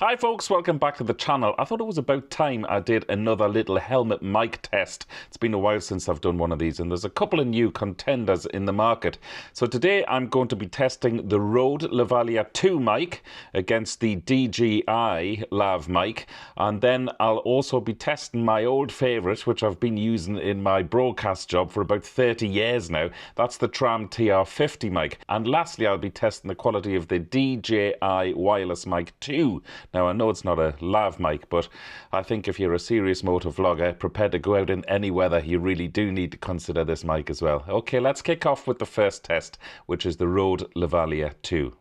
Hi folks, welcome back to the channel. I thought it was about time I did another little helmet mic test. It's been a while since I've done one of these and there's a couple of new contenders in the market. So today I'm going to be testing the Rode Lav 2 mic against the DJI Lav Mic, and then I'll also be testing my old favourite, which I've been using in my broadcast job for about 30 years now. That's the Tram TR50 mic. And lastly I'll be testing the quality of the DJI Wireless Mic2. Now, I know it's not a lav mic, but I think if you're a serious motovlogger prepared to go out in any weather, you really do need to consider this mic as well. Okay, let's kick off with the first test, which is the Rode Lav 2.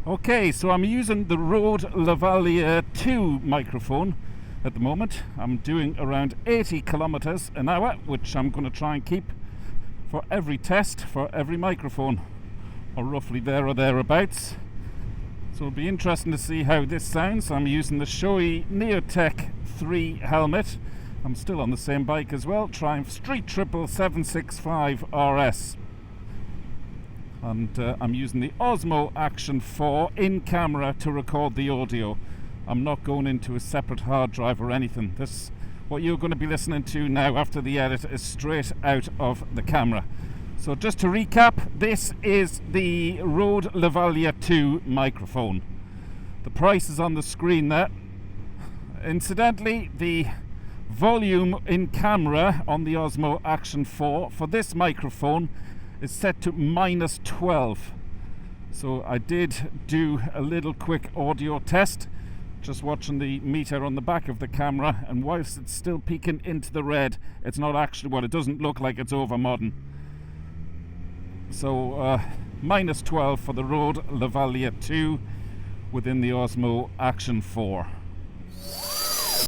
Okay, so I'm using the Rode Lav 2 microphone at the moment. I'm doing around 80 kilometers an hour, which I'm going to try and keep for every test, for every microphone, or roughly there or thereabouts. So it'll be interesting to see how this sounds. I'm using the Sony X3 helmet. I'm still on the same bike as well, Triumph Street Triple 765 RS. And I'm using the Osmo Action 4 in camera to record the audio. I'm not going into a separate hard drive or anything. This, what you're going to be listening to now after the edit, is straight out of the camera. So just to recap, this is the Rode Lav 2 microphone. The price is on the screen there. Incidentally, the volume in camera on the Osmo Action 4 for this microphone is set to -12. So I did do a little quick audio test, just watching the meter on the back of the camera, and whilst it's still peaking into the red, it's not actually, well, it doesn't look like it's over modern. So -12 for the Rode Lav 2 within the Osmo Action 4.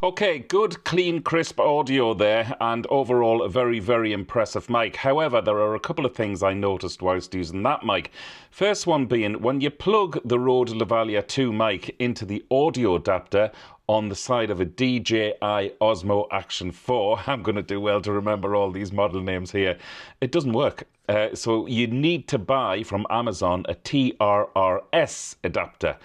Okay, good, clean, crisp audio there, and overall a very, very impressive mic. However, there are a couple of things I noticed whilst using that mic. First one being, when you plug the Rode Lav 2 mic into the audio adapter on the side of a DJI Osmo Action 4, I'm going to do well to remember all these model names here, it doesn't work. So you need to buy from Amazon a TRRS adapter.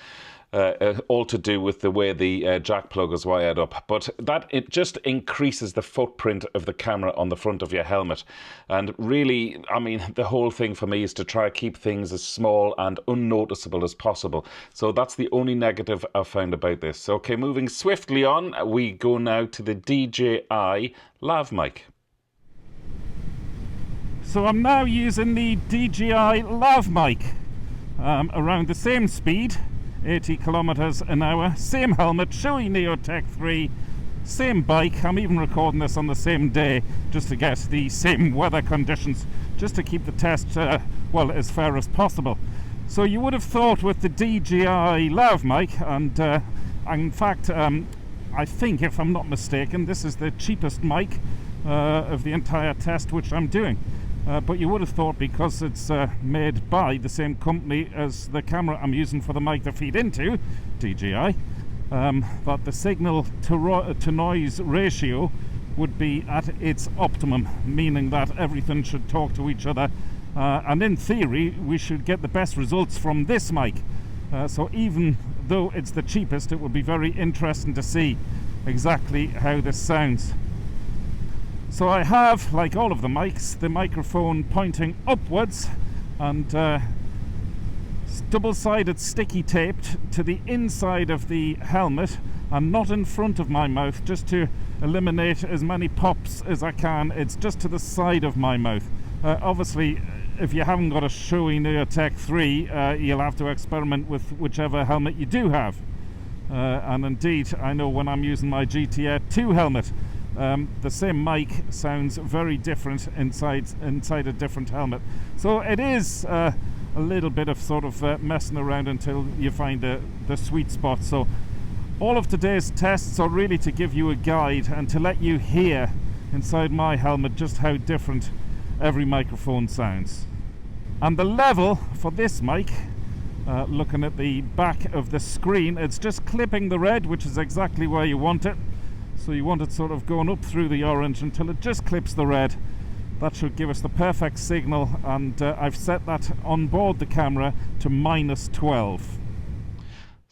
All to do with the way the jack plug is wired up, but that it just increases the footprint of the camera on the front of your helmet. And really, I mean, the whole thing for me is to try to keep things as small and unnoticeable as possible. So that's the only negative I've found about this. Okay, moving swiftly on, we go now to the DJI Lav Mic. So I'm now using the DJI Lav Mic, around the same speed, 80 kilometers an hour, same helmet, Sony X3, same bike. I'm even recording this on the same day just to get the same weather conditions, just to keep the test well, as fair as possible. So you would have thought with the DJI Lav Mic, and in fact I think, if I'm not mistaken, this is the cheapest mic of the entire test which I'm doing. But you would have thought, because it's made by the same company as the camera I'm using for the mic to feed into, DJI, that the signal to noise ratio would be at its optimum, meaning that everything should talk to each other, and in theory we should get the best results from this mic. So even though it's the cheapest, it would be very interesting to see exactly how this sounds. So I have, like all of the mics, the microphone pointing upwards and double-sided sticky taped to the inside of the helmet and not in front of my mouth, just to eliminate as many pops as I can. It's just to the side of my mouth. Obviously, if you haven't got a Sony X3, you'll have to experiment with whichever helmet you do have. And indeed, I know when I'm using my GTR 2 helmet, the same mic sounds very different inside a different helmet. So it is a little bit of sort of messing around until you find the sweet spot. So all of today's tests are really to give you a guide and to let you hear inside my helmet just how different every microphone sounds. And the level for this mic, looking at the back of the screen, it's just clipping the red, which is exactly where you want it. So you want it sort of going up through the orange until it just clips the red. That should give us the perfect signal, and I've set that on board the camera to -12.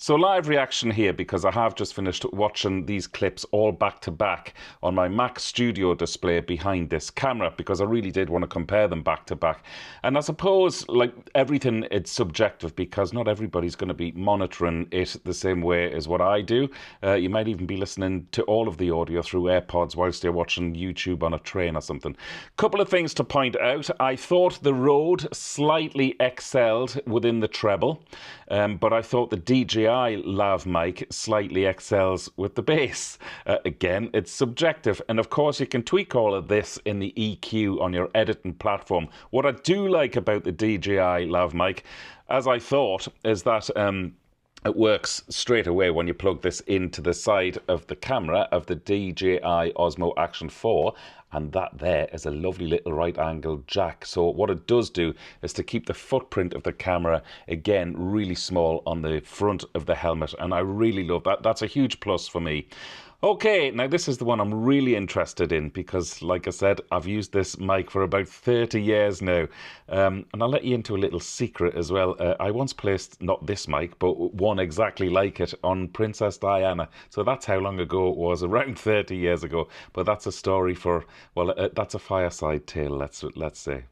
So live reaction here because I have just finished watching these clips all back to back on my Mac Studio display behind this camera because I really did want to compare them back to back. And I suppose, like everything, it's subjective because not everybody's going to be monitoring it the same way as what I do. You might even be listening to all of the audio through AirPods whilst you're watching YouTube on a train or something. Couple of things to point out. I thought the Rode slightly excelled within the treble, but I thought the DJI Lav Mic slightly excels with the bass. Again, it's subjective, and of course you can tweak all of this in the EQ on your editing platform. What I do like about the DJI Lav Mic, as I thought, is that it works straight away when you plug this into the side of the camera of the DJI Osmo Action 4, and that there is a lovely little right angle jack. So what it does do is to keep the footprint of the camera, again, really small on the front of the helmet, and I really love that. That's a huge plus for me. Okay, now this is the one I'm really interested in because, like I said, I've used this mic for about 30 years now. And I'll let you into a little secret as well. I once placed, not this mic, but one exactly like it on Princess Diana. So that's how long ago it was, around 30 years ago. But that's a story for, well, that's a fireside tale, let's say.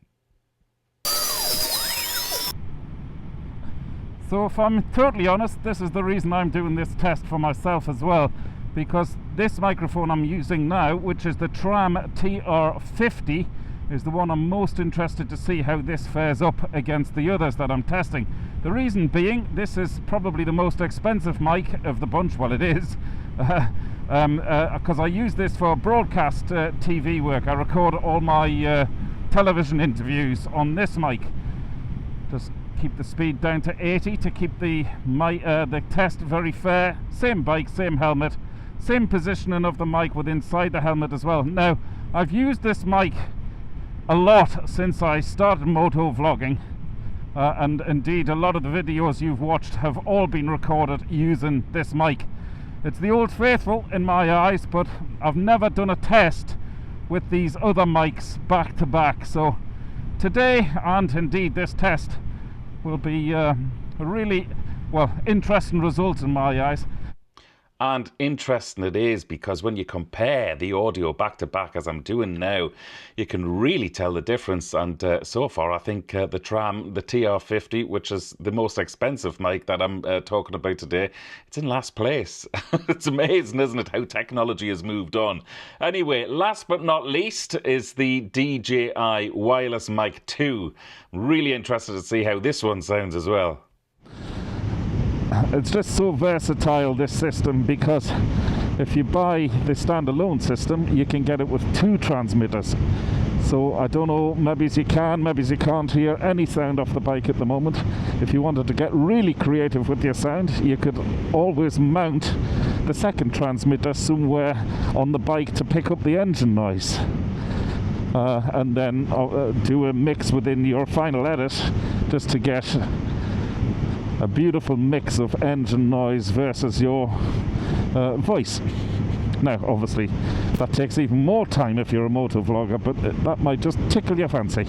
So if I'm totally honest, this is the reason I'm doing this test for myself as well. Because this microphone I'm using now, which is the Tram TR50, is the one I'm most interested to see how this fares up against the others that I'm testing. The reason being, this is probably the most expensive mic of the bunch. Well, it is, because I use this for broadcast TV work. I record all my television interviews on this mic. Just keep the speed down to 80 to keep the test very fair. Same bike, same helmet. Same positioning of the mic with inside the helmet as well. Now, I've used this mic a lot since I started moto vlogging, and indeed a lot of the videos you've watched have all been recorded using this mic. It's the old faithful in my eyes, but I've never done a test with these other mics back to back. So today, and indeed this test, will be a really, well, interesting result in my eyes. And interesting it is because when you compare the audio back to back as I'm doing now, you can really tell the difference. And so far, I think the TR50, which is the most expensive mic that I'm talking about today, it's in last place. It's amazing, isn't it, how technology has moved on. Anyway, last but not least is the DJI Wireless Mic2. Really interested to see how this one sounds as well. It's just so versatile, this system, because if you buy the standalone system, you can get it with 2 transmitters. So I don't know, maybe you can, maybe you can't hear any sound off the bike at the moment. If you wanted to get really creative with your sound, you could always mount the second transmitter somewhere on the bike to pick up the engine noise. And then do a mix within your final edit just to get a beautiful mix of engine noise versus your voice. Now, obviously, that takes even more time if you're a motor vlogger, but that might just tickle your fancy.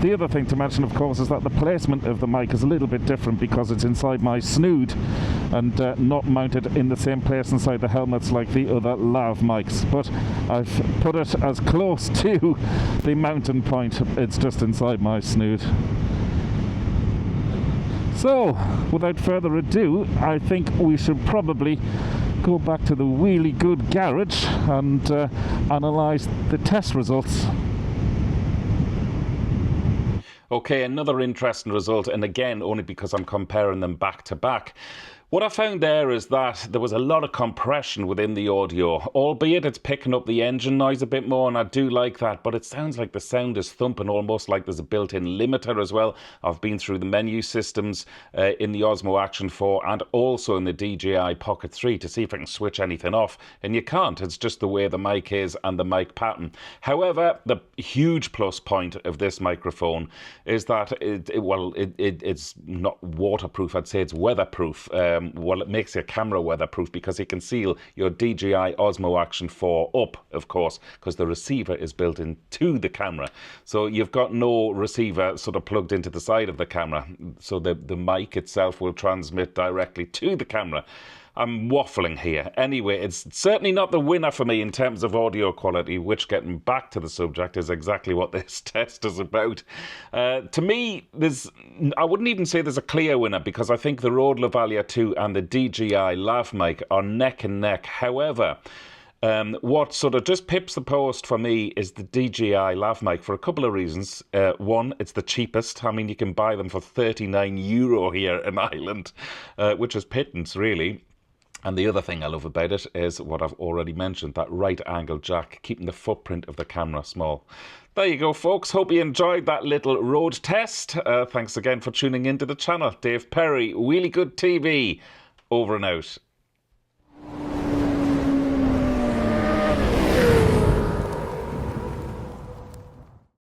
The other thing to mention, of course, is that the placement of the mic is a little bit different because it's inside my snood and not mounted in the same place inside the helmets like the other Lav mics. But I've put it as close to the mounting point. It's just inside my snood. So, without further ado, I think we should probably go back to the Wheelie Good garage and analyse the test results. Okay, another interesting result, and again, only because I'm comparing them back to back. What I found there is that there was a lot of compression within the audio, albeit it's picking up the engine noise a bit more, and I do like that, but it sounds like the sound is thumping, almost like there's a built-in limiter as well. I've been through the menu systems in the Osmo Action 4 and also in the DJI Pocket 3 to see if I can switch anything off, and you can't. It's just the way the mic is and the mic pattern. However, the huge plus point of this microphone is that it's not waterproof, I'd say it's weatherproof. well, it makes your camera weatherproof because you can seal your DJI Osmo Action 4 up, of course, because the receiver is built into the camera. So you've got no receiver sort of plugged into the side of the camera. So the mic itself will transmit directly to the camera. I'm waffling here. Anyway, it's certainly not the winner for me in terms of audio quality, which, getting back to the subject, is exactly what this test is about. To me, I wouldn't even say there's a clear winner, because I think the Rode Lav 2 and the DJI Lav Mic are neck and neck. However, what sort of just pips the post for me is the DJI Lav Mic for a couple of reasons. One, it's the cheapest. I mean, you can buy them for €39 here in Ireland, which is pittance, really. And the other thing I love about it is what I've already mentioned, that right angle jack, keeping the footprint of the camera small. There you go, folks. Hope you enjoyed that little road test. Thanks again for tuning into the channel. Dave Perry, WheelieGoodTV, over and out.